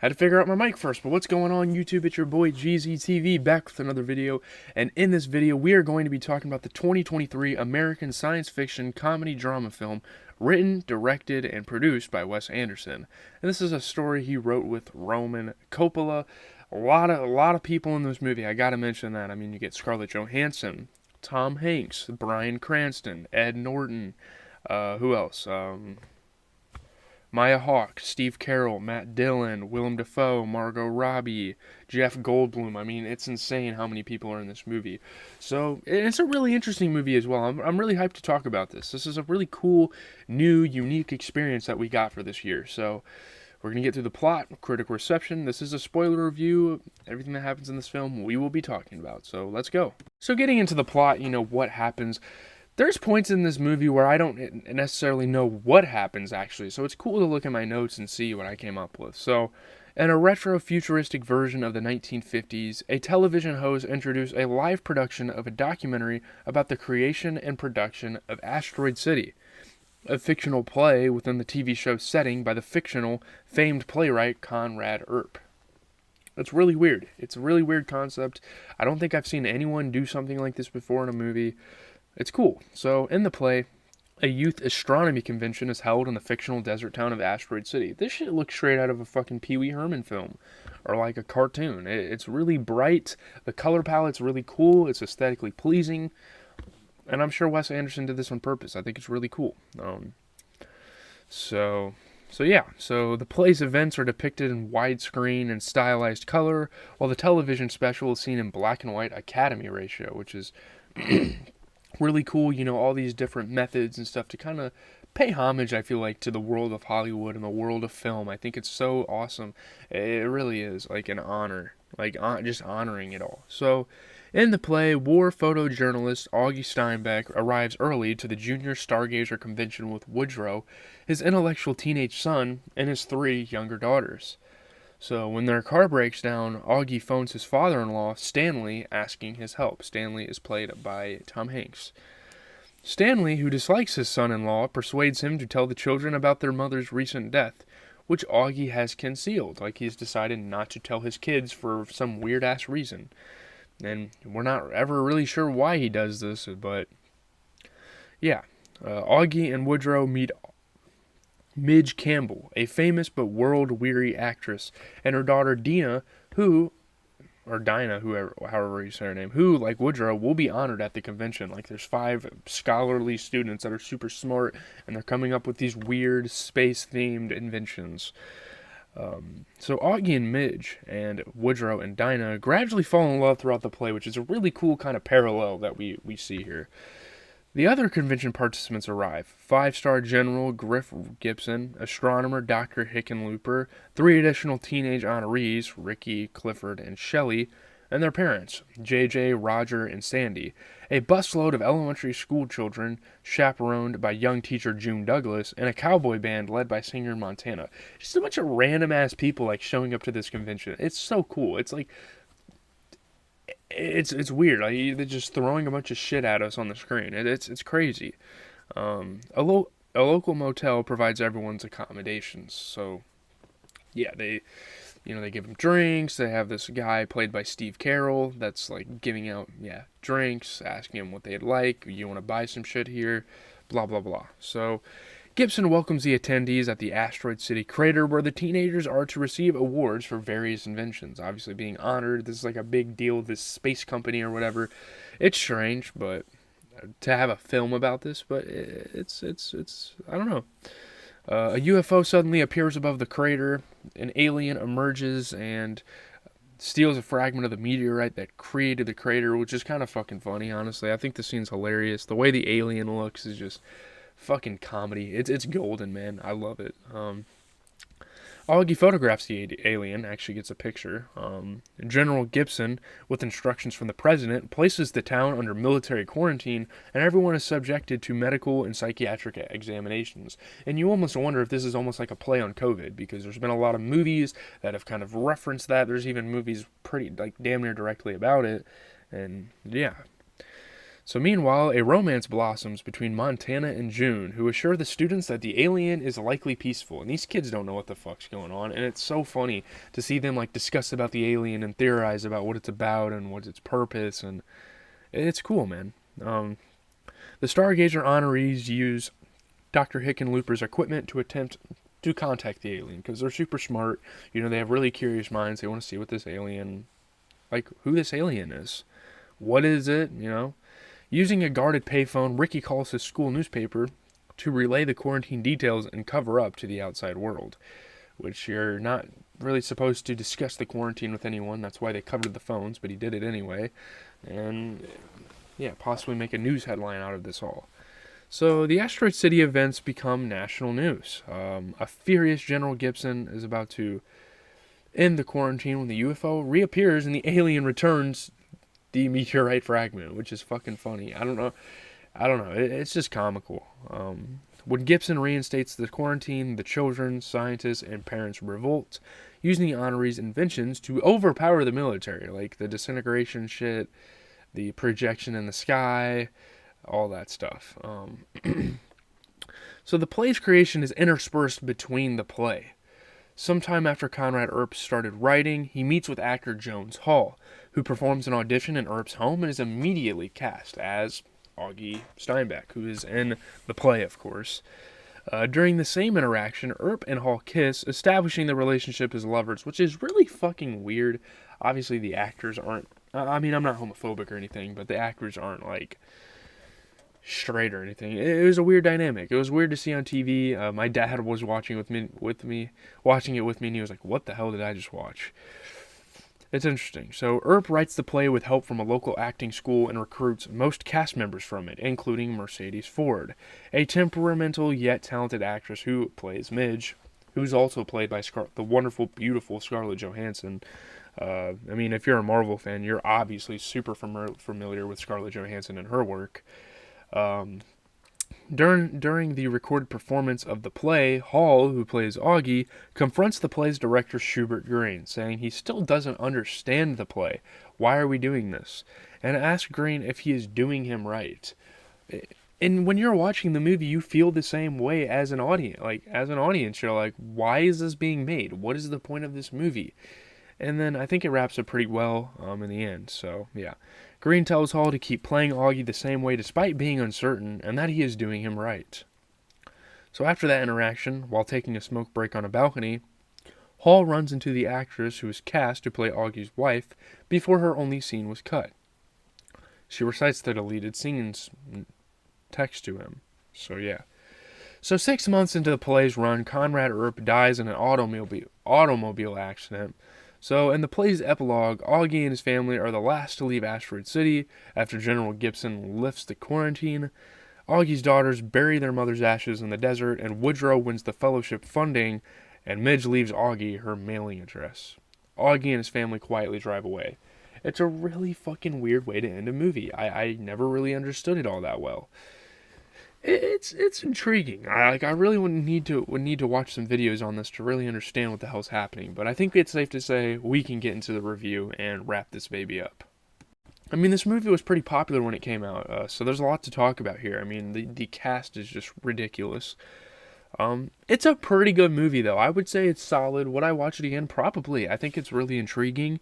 Had to figure out my mic first, but what's going on YouTube? It's your boy GZTV back with another video, and in this video we are going to be talking about the 2023 American science fiction comedy drama film written, directed, and produced by Wes Anderson. And this is a story he wrote with Roman Coppola. A lot of people in this movie, I gotta mention that. I mean, you get Scarlett Johansson, Tom Hanks, Bryan Cranston, Ed Norton, who else? Maya Hawke, Steve Carell, Matt Dillon, Willem Dafoe, Margot Robbie, Jeff Goldblum. I mean, it's insane how many people are in this movie. So, it's a really interesting movie as well. I'm really hyped to talk about this. This is a really cool, new, unique experience that we got for this year. So, we're going to get through the plot, critical reception. This is a spoiler review. Everything that happens in this film we will be talking about. So, let's go. So, getting into the plot, what happens. There's points in this movie where I don't necessarily know what happens, actually, so it's cool to look at my notes and see what I came up with. So, in a retro-futuristic version of the 1950s, a television host introduced a live production of a documentary about the creation and production of Asteroid City, a fictional play within the TV show setting by the fictional, famed playwright Conrad Earp. It's really weird. It's a really weird concept. I don't think I've seen anyone do something like this before in a movie. It's cool. So, in the play, a youth astronomy convention is held in the fictional desert town of Asteroid City. This shit looks straight out of a fucking Pee Wee Herman film, or like a cartoon. It's really bright, the color palette's really cool, it's aesthetically pleasing, and I'm sure Wes Anderson did this on purpose. I think it's really cool. So the play's events are depicted in widescreen and stylized color, while the television special is seen in black and white Academy ratio, which is really cool, all these different methods and stuff to kind of pay homage, I feel like, to the world of Hollywood and the world of film. I think it's so awesome. It really is, like, an honor, just honoring it all. So, in the play, war photojournalist Augie Steinbeck arrives early to the Junior Stargazer Convention with Woodrow, his intellectual teenage son, and his 3 younger daughters. So when their car breaks down, Augie phones his father-in-law, Stanley, asking his help. Stanley is played by Tom Hanks. Stanley, who dislikes his son-in-law, persuades him to tell the children about their mother's recent death, which Augie has concealed. Like, he's decided not to tell his kids for some weird-ass reason. And we're not ever really sure why he does this, but yeah. Augie and Woodrow meet Midge Campbell, a famous but world-weary actress, and her daughter Dinah, however you say her name, who, like Woodrow, will be honored at the convention. Like, there's 5 scholarly students that are super smart, and they're coming up with these weird space-themed inventions. So Augie and Midge and Woodrow and Dinah gradually fall in love throughout the play, which is a really cool kind of parallel that we see here. The other convention participants arrive. 5-star General Griff Gibson, astronomer Dr. Hickenlooper, 3 additional teenage honorees, Ricky, Clifford, and Shelley, and their parents, JJ, Roger, and Sandy. A busload of elementary school children, chaperoned by young teacher June Douglas, and a cowboy band led by singer Montana. Just a bunch of random-ass people, showing up to this convention. It's so cool. It's like, it's weird. They're just throwing a bunch of shit at us on the screen. It's crazy. A local motel provides everyone's accommodations. So, yeah, they give them drinks. They have this guy played by Steve Carell that's giving out drinks, asking them what they'd like. You want to buy some shit here, blah blah blah. So, Gibson welcomes the attendees at the Asteroid City crater, where the teenagers are to receive awards for various inventions. Obviously being honored, this is a big deal, this space company or whatever. It's strange, but to have a film about this, but it's I don't know. A UFO suddenly appears above the crater. An alien emerges and steals a fragment of the meteorite that created the crater, which is kind of fucking funny, honestly. I think the scene's hilarious. The way the alien looks is just fucking comedy. It's golden, man. I love it. Augie photographs the alien, actually gets a picture. General Gibson, with instructions from the president, places the town under military quarantine, and everyone is subjected to medical and psychiatric examinations. And you almost wonder if this is almost like a play on COVID, because there's been a lot of movies that have kind of referenced that. There's even movies pretty, damn near directly about it. And, yeah. So meanwhile, a romance blossoms between Montana and June, who assure the students that the alien is likely peaceful. And these kids don't know what the fuck's going on, and it's so funny to see them like discuss about the alien and theorize about what it's about and what's its purpose, and it's cool, man. Um, the Stargazer honorees use Dr. Hickenlooper's equipment to attempt to contact the alien because they're super smart. You know, they have really curious minds. They want to see what this alien, like who this alien is. What is it, you know? Using a guarded payphone, Ricky calls his school newspaper to relay the quarantine details and cover up to the outside world, which you're not really supposed to discuss the quarantine with anyone. That's why they covered the phones, but he did it anyway. And yeah, possibly make a news headline out of this all. So the Asteroid City events become national news. A furious General Gibson is about to end the quarantine when the UFO reappears and the alien returns the meteorite fragment, which is fucking funny. I don't know. It's just comical. When Gibson reinstates the quarantine, the children, scientists, and parents revolt, using the honorees' inventions to overpower the military, like the disintegration shit, the projection in the sky, all that stuff. So the play's creation is interspersed between the play. Sometime after Conrad Earp started writing, he meets with actor Jones Hall, who performs an audition in Earp's home and is immediately cast as Augie Steinbeck, who is in the play, of course. During the same interaction, Earp and Hall kiss, establishing the relationship as lovers, which is really fucking weird. Obviously, the actors aren't. I mean, I'm not homophobic or anything, but the actors aren't like straight or anything. It was a weird dynamic. It was weird to see on TV. My dad was watching watching it with me, and he was like, "What the hell did I just watch?" It's interesting. So Earp writes the play with help from a local acting school and recruits most cast members from it, including Mercedes Ford, a temperamental yet talented actress who plays Midge, who's also played by the wonderful, beautiful Scarlett Johansson. I mean, if you're a Marvel fan, you're obviously super familiar with Scarlett Johansson and her work. Um, during the recorded performance of the play, Hall, who plays Augie, confronts the play's director Schubert Green, saying he still doesn't understand the play. Why are we doing this? And asks Green if he is doing him right. And when you're watching the movie, you feel the same way as an audience. Like as an audience, you're like, why is this being made? What is the point of this movie? And then I think it wraps up pretty well in the end. So yeah. Green tells Hall to keep playing Augie the same way despite being uncertain, and that he is doing him right. So after that interaction, while taking a smoke break on a balcony, Hall runs into the actress who was cast to play Augie's wife before her only scene was cut. She recites the deleted scenes text to him. So yeah. So 6 months into the play's run, Conrad Earp dies in an automobile accident. So, in the play's epilogue, Augie and his family are the last to leave Asteroid City after General Gibson lifts the quarantine. Augie's daughters bury their mother's ashes in the desert, and Woodrow wins the fellowship funding, and Midge leaves Augie her mailing address. Augie and his family quietly drive away. It's a really fucking weird way to end a movie. I never really understood it all that well. It's intriguing. I really would need to watch some videos on this to really understand what the hell's happening. But I think it's safe to say we can get into the review and wrap this baby up. I mean, this movie was pretty popular when it came out, so there's a lot to talk about here. I mean, the cast is just ridiculous. It's a pretty good movie, though. I would say it's solid. Would I watch it again? Probably. I think it's really intriguing.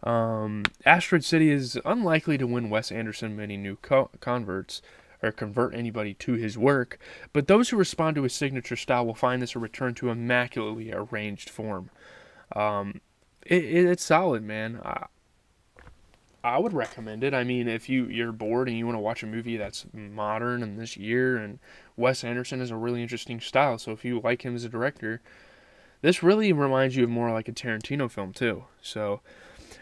Asteroid City is unlikely to win Wes Anderson many new converts, or convert anybody to his work, but those who respond to his signature style will find this a return to immaculately arranged form. It's solid, man. I would recommend it. I mean, if you're bored and you want to watch a movie that's modern and this year, and Wes Anderson is a really interesting style, so if you like him as a director, this really reminds you of more like a Tarantino film too. So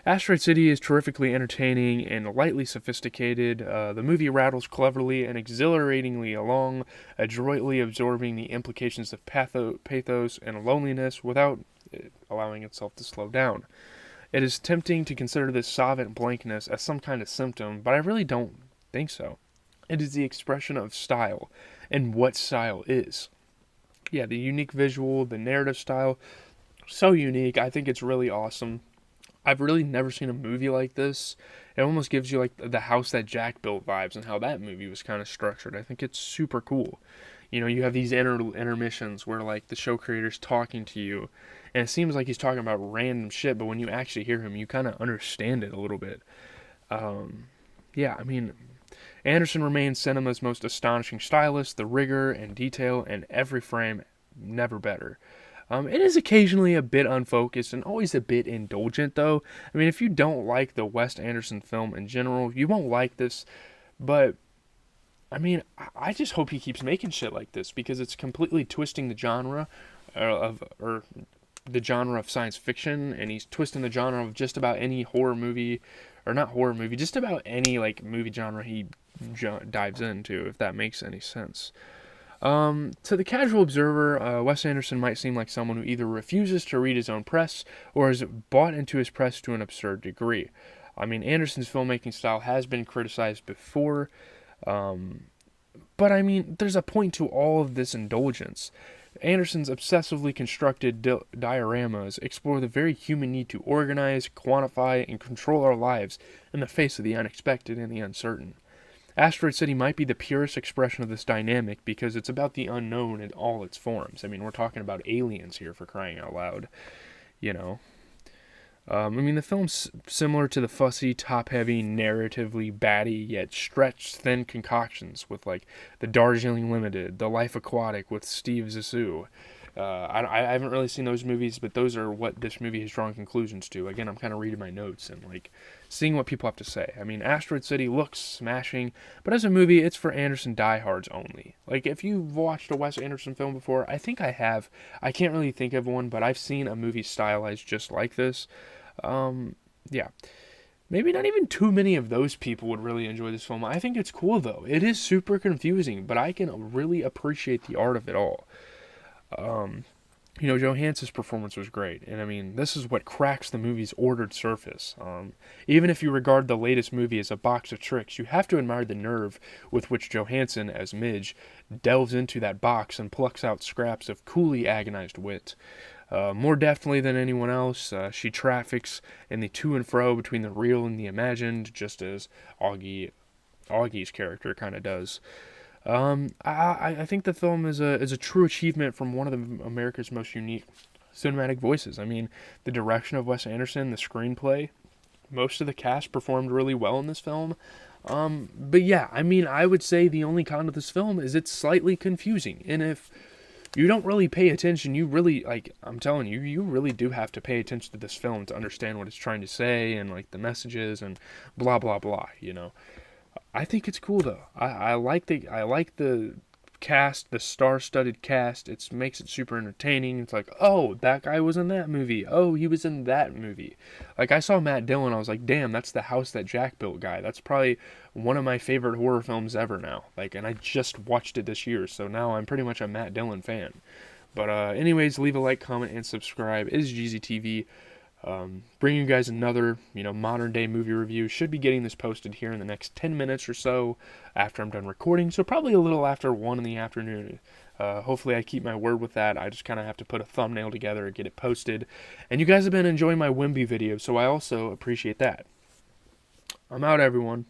Asteroid City is terrifically entertaining and lightly sophisticated. The movie rattles cleverly and exhilaratingly along, adroitly absorbing the implications of pathos and loneliness without allowing itself to slow down. It is tempting to consider this solvent blankness as some kind of symptom, but I really don't think so. It is the expression of style, and what style is. Yeah, the unique visual, the narrative style, so unique. I think it's really awesome. I've really never seen a movie like this. It almost gives you like the house that Jack built vibes and how that movie was kind of structured. I think it's super cool. You know, you have these intermissions where like the show creator's talking to you, and it seems like he's talking about random shit, but when you actually hear him, you kind of understand it a little bit. Um, yeah, I mean, Anderson remains cinema's most astonishing stylist. The rigor and detail in every frame, never better. It is occasionally a bit unfocused and always a bit indulgent, though. I mean, if you don't like the Wes Anderson film in general, you won't like this. But I mean, I just hope he keeps making shit like this because it's completely twisting the genre or the genre of science fiction, and he's twisting the genre of just about any horror movie, or not horror movie, just about any like movie genre he dives into, if that makes any sense. To the casual observer, Wes Anderson might seem like someone who either refuses to read his own press or is bought into his press to an absurd degree. I mean, Anderson's filmmaking style has been criticized before, um, but I mean, there's a point to all of this indulgence. Anderson's obsessively constructed dioramas explore the very human need to organize, quantify, and control our lives in the face of the unexpected and the uncertain. Asteroid City might be the purest expression of this dynamic because it's about the unknown in all its forms. I mean, we're talking about aliens here, for crying out loud, you know. I mean, the film's similar to the fussy, top-heavy, narratively batty, yet stretched-thin concoctions with, like, The Darjeeling Limited, The Life Aquatic with Steve Zissou. I haven't really seen those movies, but those are what this movie has drawn conclusions to. Again, I'm kind of reading my notes and, like, seeing what people have to say. I mean, Asteroid City looks smashing, but as a movie, it's for Anderson diehards only. Like, if you've watched a Wes Anderson film before, I think I have. I can't really think of one, but I've seen a movie stylized just like this. Yeah. Maybe not even too many of those people would really enjoy this film. I think it's cool, though. It is super confusing, but I can really appreciate the art of it all. Um, Johansson's performance was great, and I mean, this is what cracks the movie's ordered surface. Even if you regard the latest movie as a box of tricks, you have to admire the nerve with which Johansson, as Midge, delves into that box and plucks out scraps of coolly agonized wit. More deftly than anyone else, she traffics in the to and fro between the real and the imagined, just as Augie's character kind of does. I think the film is a true achievement from one of America's most unique cinematic voices. I mean, the direction of Wes Anderson, the screenplay, most of the cast performed really well in this film. But yeah, I mean, I would say the only con of this film is it's slightly confusing, and if you don't really pay attention, you really, like, I'm telling you, you really do have to pay attention to this film to understand what it's trying to say and like the messages and blah blah blah. I think it's cool though. I like the cast, the star-studded cast. It makes it super entertaining. It's like, oh, that guy was in that movie. Oh, he was in that movie. Like, I saw Matt Dillon, I was like, damn, that's the house that Jack built guy. That's probably one of my favorite horror films ever now. Like, and I just watched it this year, so now I'm pretty much a Matt Dillon fan. But anyways, leave a like, comment, and subscribe. It is GZTV. Bring you guys another, modern day movie review. Should be getting this posted here in the next 10 minutes or so after I'm done recording. So probably a little after 1 in the afternoon. Hopefully I keep my word with that. I just kind of have to put a thumbnail together and get it posted. And you guys have been enjoying my Wimby videos, so I also appreciate that. I'm out, everyone.